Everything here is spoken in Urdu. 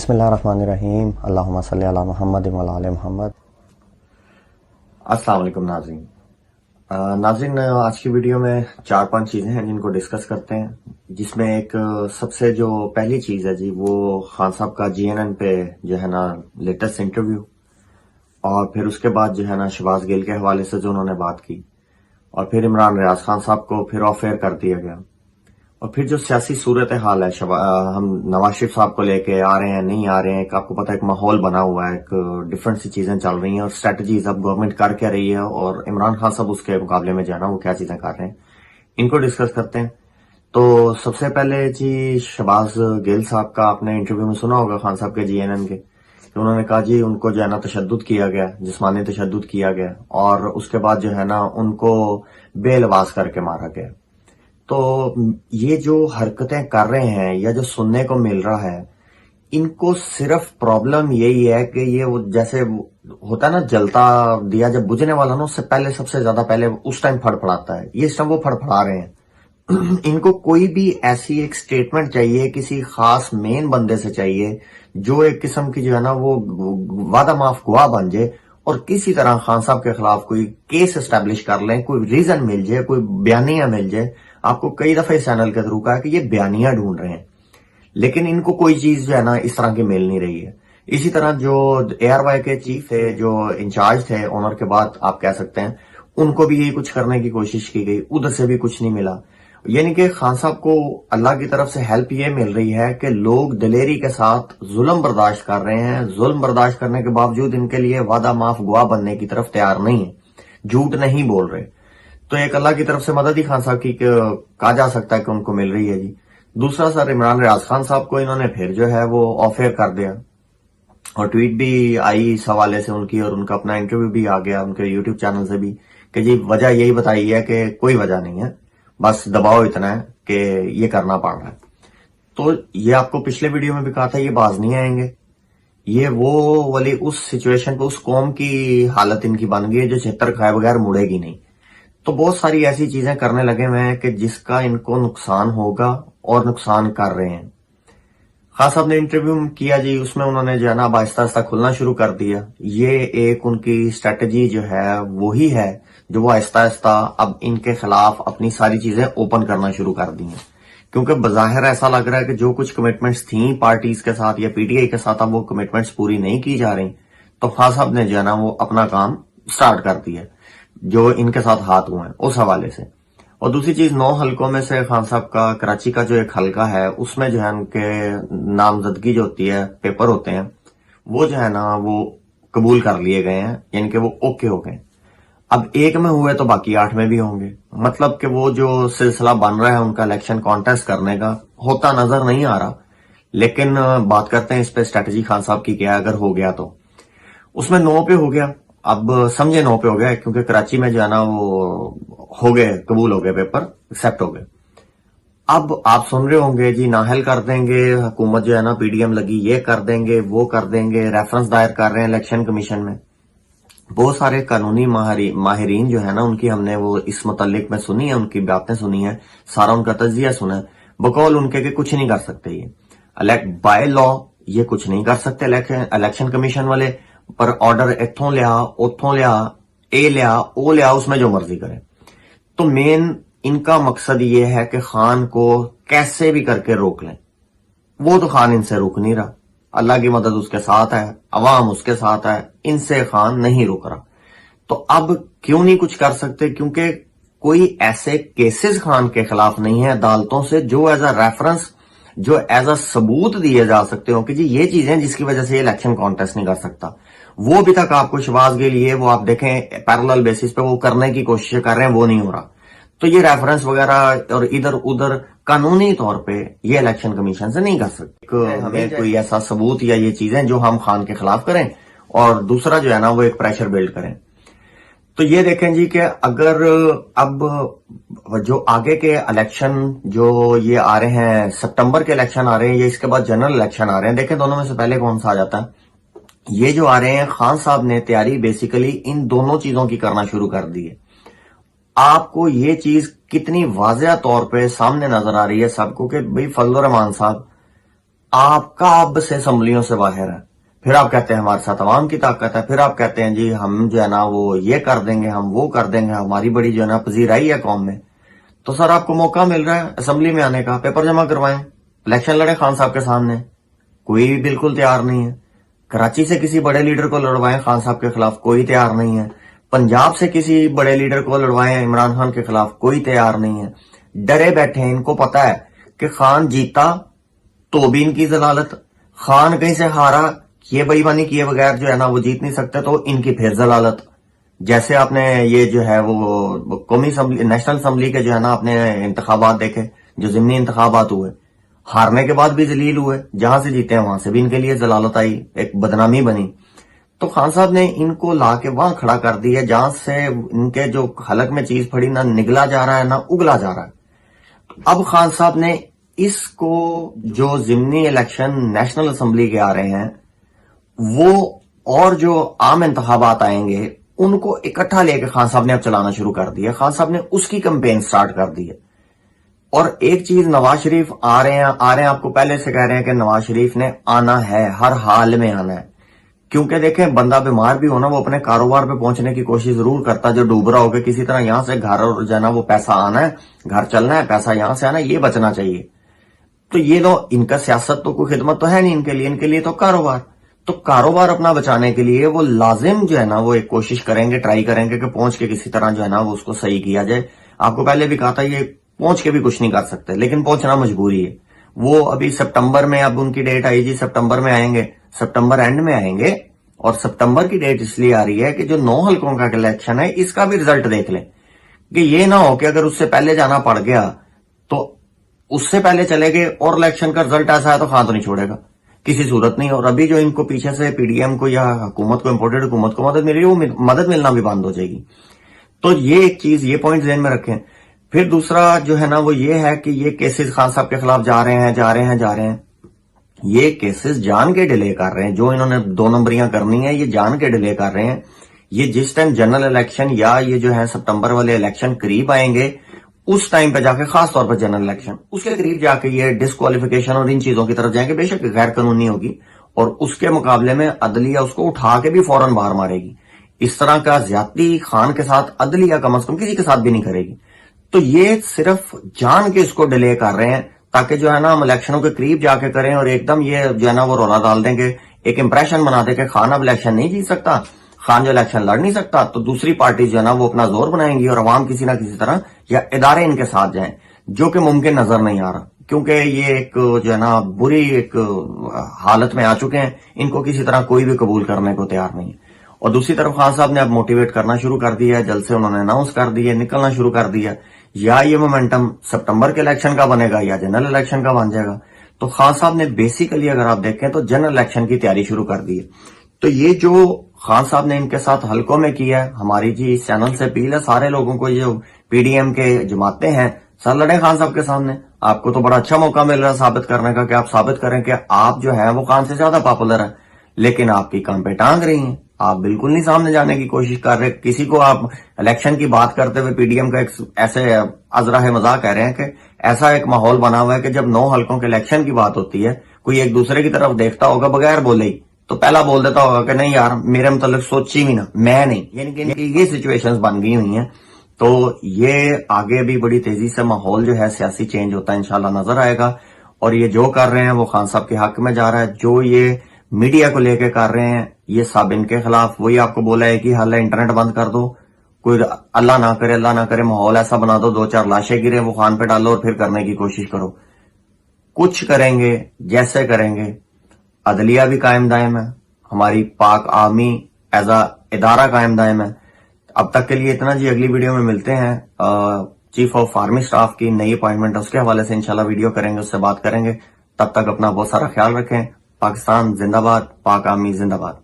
بسم اللہ الرحمن الرحیم، اللہم صلی علی محمد وعلی آل محمد۔ السلام علیکم ناظرین، آج کی ویڈیو میں 4-5 چیزیں ہیں جن کو ڈسکس کرتے ہیں، جس میں ایک سب سے جو پہلی چیز ہے جی وہ خان صاحب کا GNN پہ جو ہے نا لیٹسٹ انٹرویو، اور پھر اس کے بعد جو ہے نا شہباز گل کے حوالے سے جو انہوں نے بات کی، اور پھر عمران ریاض خان صاحب کو پھر آف ایئر کر دیا گیا، اور پھر جو سیاسی صورتحال ہے ہم نواز شریف صاحب کو لے کے آ رہے ہیں نہیں آ رہے ہیں، آپ کو پتہ ہے ایک ماحول بنا ہوا ہے، ایک ڈفرنٹ سی چیزیں چل رہی ہیں، اور اسٹریٹجیز اب گورنمنٹ کر کے رہی ہے، اور عمران خان صاحب اس کے مقابلے میں جو ہے نا وہ کیا چیزیں کر رہے ہیں، ان کو ڈسکس کرتے ہیں۔ تو سب سے پہلے جی شہباز گل صاحب کا آپ نے انٹرویو میں سنا ہوگا خان صاحب کے GNN کے، کہ انہوں نے کہا جی ان کو جو ہے نا تشدد کیا گیا، جسمانی تشدد کیا گیا، اور اس کے بعد جو ہے نا ان کو بے لباس کر کے مارا گیا۔ تو یہ جو حرکتیں کر رہے ہیں یا جو سننے کو مل رہا ہے، ان کو صرف پرابلم یہی ہے کہ یہ جیسے ہوتا ہے نا جلتا دیا جب بجھنے والا نا، اس سے پہلے سب سے زیادہ پہلے اس ٹائم پھڑ پھڑاتا ہے، یہ اس ٹائم وہ پھڑ پھڑا رہے ہیں۔ ان کو کوئی بھی ایسی ایک سٹیٹمنٹ چاہیے، کسی خاص مین بندے سے چاہیے جو ایک قسم کی جو ہے نا وہ وعدہ معاف گواہ بن جائے، اور کسی طرح خان صاحب کے خلاف کوئی کیس اسٹیبلش کر لیں، کوئی ریزن مل جائے، کوئی بیانیہ مل جائے۔ آپ کو کئی دفعہ اس چینل کے تھرو کہا کہ یہ بیانیہ ڈھونڈ رہے ہیں، لیکن ان کو کوئی چیز جو ہے نا اس طرح کی مل نہیں رہی ہے۔ اسی طرح جو ARY کے چیف تھے، جو انچارج تھے آنر کے بعد آپ کہہ سکتے ہیں، ان کو بھی یہی کچھ کرنے کی کوشش کی گئی، ادھر سے بھی کچھ نہیں ملا۔ یعنی کہ خان صاحب کو اللہ کی طرف سے ہیلپ یہ مل رہی ہے کہ لوگ دلیری کے ساتھ ظلم برداشت کر رہے ہیں، ظلم برداشت کرنے کے باوجود ان کے لیے وعدہ معاف گواہ بننے کی طرف تیار نہیں ہے، جھوٹ نہیں بول رہے۔ تو ایک اللہ کی طرف سے مدد ہی خان صاحب کی کہا جا سکتا ہے کہ ان کو مل رہی ہے جی۔ دوسرا سر عمران ریاض خان صاحب کو انہوں نے پھر جو ہے وہ آف ایئر کر دیا، اور ٹویٹ بھی آئی اس حوالے سے ان کی، اور ان کا اپنا انٹرویو بھی آ گیا ان کے YouTube چینل سے بھی، کہ جی وجہ یہی بتائی ہے کہ کوئی وجہ نہیں ہے، بس دباؤ اتنا ہے کہ یہ کرنا پڑ رہا ہے۔ تو یہ آپ کو پچھلے ویڈیو میں بھی کہا تھا، یہ باز نہیں آئیں گے، یہ وہ والی اس سچویشن پہ، اس قوم کی حالت ان کی بن گئی ہے جو 76 کھائے بغیر مڑے گی نہیں۔ تو بہت ساری ایسی چیزیں کرنے لگے ہوئے ہیں کہ جس کا ان کو نقصان ہوگا، اور نقصان کر رہے ہیں۔ خان صاحب نے انٹرویو کیا جی، اس میں انہوں نے جو ہے نا آہستہ آہستہ کھلنا شروع کر دیا۔ یہ ایک ان کی اسٹریٹجی جو ہے وہی ہے جو وہ آہستہ آہستہ اب ان کے خلاف اپنی ساری چیزیں اوپن کرنا شروع کر دی ہیں، کیونکہ بظاہر ایسا لگ رہا ہے کہ جو کچھ کمٹمنٹس تھیں پارٹیز کے ساتھ یا PTI کے ساتھ، اب وہ کمٹمنٹس پوری نہیں کی جا رہی، تو خان صاحب نے جو ہے نا وہ اپنا کام سٹارٹ کر دیا جو ان کے ساتھ ہاتھ ہوئے ہیں اس حوالے سے۔ اور دوسری چیز، 9 حلقوں میں سے خان صاحب کا کراچی کا جو ایک حلقہ ہے، اس میں جو ہے ان کے نامزدگی جو ہوتی ہے، پیپر ہوتے ہیں، وہ جو ہے نا وہ قبول کر لیے گئے ہیں، یعنی کہ وہ اوکے ہو گئے۔ اب ایک میں ہوئے تو باقی 8 میں بھی ہوں گے، مطلب کہ وہ جو سلسلہ بن رہا ہے ان کا الیکشن کانٹیسٹ کرنے کا، ہوتا نظر نہیں آ رہا، لیکن بات کرتے ہیں اس پہ اسٹریٹجی خان صاحب کی کیا ہے اگر ہو گیا تو۔ اس میں 9 پہ ہو گیا، اب سمجھے 9 پہ ہو گیا، کیونکہ کراچی میں جو ہے نا وہ ہو گئے، قبول ہو گئے، پیپر ایکسپٹ ہو گئے۔ اب آپ سن رہے ہوں گے جی نااہل کر دیں گے، حکومت جو ہے نا PDM لگی، یہ کر دیں گے، وہ کر دیں گے، ریفرنس دائر کر رہے ہیں الیکشن کمیشن میں۔ بہت سارے قانونی ماہرین جو ہے نا ان کی ہم نے وہ اس متعلق میں سنی ہے، ان کی باتیں سنی ہیں، سارا ان کا تجزیہ سنا ہے، بقول ان کے کہ کچھ نہیں کر سکتے، یہ بائی لا یہ کچھ نہیں کر سکتے الیکشن کمیشن والے، پر آرڈر اتھوں لیا، اتھوں لیا، اے لیا، او لیا، اس میں جو مرضی کرے۔ تو مین ان کا مقصد یہ ہے کہ خان کو کیسے بھی کر کے روک لیں۔ وہ تو خان ان سے روک نہیں رہا، اللہ کی مدد اس کے ساتھ ہے، عوام اس کے ساتھ ہے، ان سے خان نہیں روک رہا۔ تو اب کیوں نہیں کچھ کر سکتے؟ کیونکہ کوئی ایسے کیسز خان کے خلاف نہیں ہے عدالتوں سے جو ایز اے ریفرنس، جو ایز اے ثبوت دیے جا سکتے ہو کہ جی یہ چیزیں جس کی وجہ سے یہ الیکشن کانٹیسٹ نہیں کر سکتا۔ وہ ابھی تک آپ کو شہباز کے لیے وہ آپ دیکھیں پیرالل بیسس پہ وہ کرنے کی کوشش کر رہے ہیں، وہ نہیں ہو رہا۔ تو یہ ریفرنس وغیرہ اور ادھر ادھر قانونی طور پہ یہ الیکشن کمیشن سے نہیں کر سکتے۔ ہمیں کوئی ایسا ثبوت یا یہ چیزیں جو ہم خان کے خلاف کریں، اور دوسرا جو ہے نا وہ ایک پریشر بلڈ کریں۔ تو یہ دیکھیں جی کہ اگر اب جو آگے کے الیکشن جو یہ آ رہے ہیں، سپٹمبر کے الیکشن آ رہے ہیں یا اس کے بعد جنرل الیکشن آ رہے ہیں، دیکھیں دونوں میں سے پہلے کون سا آ جاتا ہے۔ یہ جو آ رہے ہیں، خان صاحب نے تیاری بیسیکلی ان دونوں چیزوں کی کرنا شروع کر دی ہے۔ آپ کو یہ چیز کتنی واضح طور پہ سامنے نظر آ رہی ہے سب کو کہ بھئی فضل الرحمان صاحب آپ کا اب سے اسمبلیوں سے باہر ہے، پھر آپ کہتے ہیں ہمارے ساتھ عوام کی طاقت ہے، پھر آپ کہتے ہیں جی ہم جو ہے نا وہ یہ کر دیں گے، ہم وہ کر دیں گے، ہماری بڑی جو ہے نا پذیرائی ہے قوم میں. تو سر آپ کو موقع مل رہا ہے اسمبلی میں آنے کا، پیپر جمع کروائیں، الیکشن لڑے خان صاحب کے سامنے. کوئی بھی بالکل تیار نہیں ہے. کراچی سے کسی بڑے لیڈر کو لڑوائیں خان صاحب کے خلاف، کوئی تیار نہیں ہے. پنجاب سے کسی بڑے لیڈر کو لڑوائیں عمران خان کے خلاف، کوئی تیار نہیں ہے. ڈرے بیٹھے ہیں، ان کو پتا ہے کہ خان جیتا تو بھی ان کی ضلالت، خان کہیں سے ہارا یہ بے ایمانی کیے بغیر جو ہے نا وہ جیت نہیں سکتے تو ان کی پھر ضلالت. جیسے آپ نے یہ جو ہے وہ قومی اسمبلی نیشنل اسمبلی کے جو ہے نا اپنے انتخابات دیکھے، جو ضمنی انتخابات ہوئے، ہارنے کے بعد بھی ذلیل ہوئے، جہاں سے جیتے ہیں وہاں سے بھی ان کے لیے ضلالت آئی، ایک بدنامی بنی. تو خان صاحب نے ان کو لا کے وہاں کھڑا کر دیا جہاں سے ان کے جو حلق میں چیز پڑی نہ نگلا جا رہا ہے نہ اگلا جا رہا ہے. اب خان صاحب نے اس کو جو ضمنی الیکشن نیشنل اسمبلی کے آ رہے ہیں وہ اور جو عام انتخابات آئیں گے ان کو اکٹھا لے کے خان صاحب نے اب چلانا شروع کر دیا. خان صاحب نے اس کی کمپین سٹارٹ کر دی ہے. اور ایک چیز، نواز شریف آ رہے ہیں، آپ کو پہلے سے کہہ رہے ہیں کہ نواز شریف نے آنا ہے، ہر حال میں آنا ہے. کیونکہ دیکھیں بندہ بیمار بھی ہونا وہ اپنے کاروبار پہ پہنچنے کی کوشش ضرور کرتا، جو ڈوب رہا ہو کہ کسی طرح یہاں سے گھر اور جو ہے نا وہ پیسہ آنا ہے، گھر چلنا ہے، پیسہ یہاں سے آنا ہے، یہ بچنا چاہیے. تو یہ لو ان کا سیاست تو کوئی خدمت تو ہے نہیں ان کے لیے تو کاروبار. تو کاروبار اپنا بچانے کے لیے وہ لازم جو ہے نا وہ ایک کوشش کریں گے، ٹرائی کریں گے کہ پہنچ کے کسی طرح جو ہے نا وہ اس کو صحیح کیا جائے. آپ کو پہلے بھی کہا تھا یہ پہنچ کے بھی کچھ نہیں کر سکتے، لیکن پہنچنا مجبوری ہے. وہ ابھی سپٹمبر میں اب ان کی ڈیٹ آئی جی، سپٹمبر میں آئیں گے، سپٹمبر اینڈ میں آئیں گے. اور سپٹمبر کی ڈیٹ اس لیے آ رہی ہے کہ جو 9 حلقوں کا الیکشن ہے اس کا بھی رزلٹ دیکھ لیں، کہ یہ نہ ہو کہ اگر اس سے پہلے جانا پڑ گیا تو اس سے پہلے چلے گئے اور الیکشن کا رزلٹ ایسا ہے تو خان تو نہیں چھوڑے گا کسی صورت نہیں. اور ابھی جو ان کو پیچھے سے پی ڈی ایم کو یا حکومت کو، امپورٹڈ حکومت کو مدد مل رہی ہے، وہ مدد ملنا بھی بند ہو جائے گی. تو یہ ایک چیز، یہ پوائنٹ ذہن میں رکھیں. پھر دوسرا جو ہے نا وہ یہ ہے کہ یہ کیسز خان صاحب کے خلاف جا رہے ہیں. یہ کیسز جان کے ڈیلے کر رہے ہیں، جو انہوں نے 2 نمبریاں کرنی ہیں یہ جان کے ڈیلے کر رہے ہیں. یہ جس ٹائم جنرل الیکشن یا یہ جو ہے سپٹمبر والے الیکشن قریب آئیں گے اس ٹائم پہ جا کے، خاص طور پر جنرل الیکشن اس کے قریب جا کے یہ ڈسکوالیفیکیشن اور ان چیزوں کی طرف جائیں گے. بے شک غیر قانونی ہوگی اور اس کے مقابلے میں عدلیہ اس کو اٹھا کے بھی فوراً باہر مارے گی. اس طرح کا زیادتی خان کے ساتھ عدلیہ کم از کم کسی کے ساتھ بھی نہیں کرے گی. تو یہ صرف جان کے اس کو ڈیلے کر رہے ہیں تاکہ جو ہے نا ہم الیکشنوں کے قریب جا کے کریں اور ایک دم یہ جو ہے نا وہ رولا ڈال دیں کہ ایک امپریشن بنا دے کہ خان اب الیکشن نہیں جیت سکتا، خان جو الیکشن لڑ نہیں سکتا، تو دوسری پارٹی جو ہے نا وہ اپنا زور بنائیں گی اور عوام کسی نہ کسی طرح یا ادارے ان کے ساتھ جائیں، جو کہ ممکن نظر نہیں آ رہا. کیونکہ یہ ایک جو ہے نا بری ایک حالت میں آ چکے ہیں، ان کو کسی طرح کوئی بھی قبول کرنے کو تیار نہیں. اور دوسری طرف خان صاحب نے اب موٹیویٹ کرنا شروع کر دیا ہے، جلد سے انہوں نے اناؤنس کر دیا، نکلنا شروع کر دیا. یا یہ مومنٹم سپٹمبر کے الیکشن کا بنے گا یا جنرل الیکشن کا بن جائے گا. تو خان صاحب نے بیسیکلی اگر آپ دیکھیں تو جنرل الیکشن کی تیاری شروع کر دی ہے. تو یہ جو خان صاحب نے ان کے ساتھ حلقوں میں کیا ہے، ہماری جی اس چینل سے اپیل ہے سارے لوگوں کو، جو پی ڈی ایم کے جماعتیں ہیں سر لڑیں خان صاحب کے سامنے. آپ کو تو بڑا اچھا موقع مل رہا ہے ثابت کرنے کا کہ آپ ثابت کریں کہ آپ جو ہیں وہ خان سے زیادہ پاپولر ہیں، لیکن آپ کی کام پہ ٹانگ رہی ہیں، آپ بالکل نہیں سامنے جانے کی کوشش کر رہے. کسی کو آپ الیکشن کی بات کرتے ہوئے پی ڈی ایم کا ایک ایسے ازراہ مزاح کہہ رہے ہیں کہ ایسا ایک ماحول بنا ہوا ہے کہ جب 9 حلقوں کے الیکشن کی بات ہوتی ہے کوئی ایک دوسرے کی طرف دیکھتا ہوگا بغیر بولے ہی تو پہلا بول دیتا ہوگا کہ نہیں یار میرے متعلق سوچی بھی نہ، میں نہیں. یعنی کہ یہ سچویشنز بن گئی ہوئی ہیں. تو یہ آگے بھی بڑی تیزی سے ماحول جو ہے سیاسی چینج ہوتا ہے انشاءاللہ نظر آئے گا. اور یہ جو کر رہے ہیں وہ خان صاحب کے حق میں جا رہا ہے. جو یہ میڈیا کو لے کے کر رہے ہیں یہ سب ان کے خلاف. وہی آپ کو بولا ہے کہ حل ہے انٹرنیٹ بند کر دو، کوئی اللہ نہ کرے ماحول ایسا بنا دو 2-4 لاشیں گرے وہ خان پہ ڈالو اور پھر کرنے کی کوشش کرو. کچھ کریں گے جیسے کریں گے. عدلیہ بھی قائم دائم ہے، ہماری پاک آرمی ایز اے ادارہ قائم دائم ہے. اب تک کے لیے اتنا جی، اگلی ویڈیو میں ملتے ہیں. چیف آف آرمی سٹاف کی نئی اپوائنٹمنٹ اس کے حوالے سے انشاءاللہ ویڈیو کریں گے، اس سے بات کریں گے. تب تک اپنا بہت سارا خیال رکھیں. پاکستان زندہ باد، پاک آرمی زندہ باد.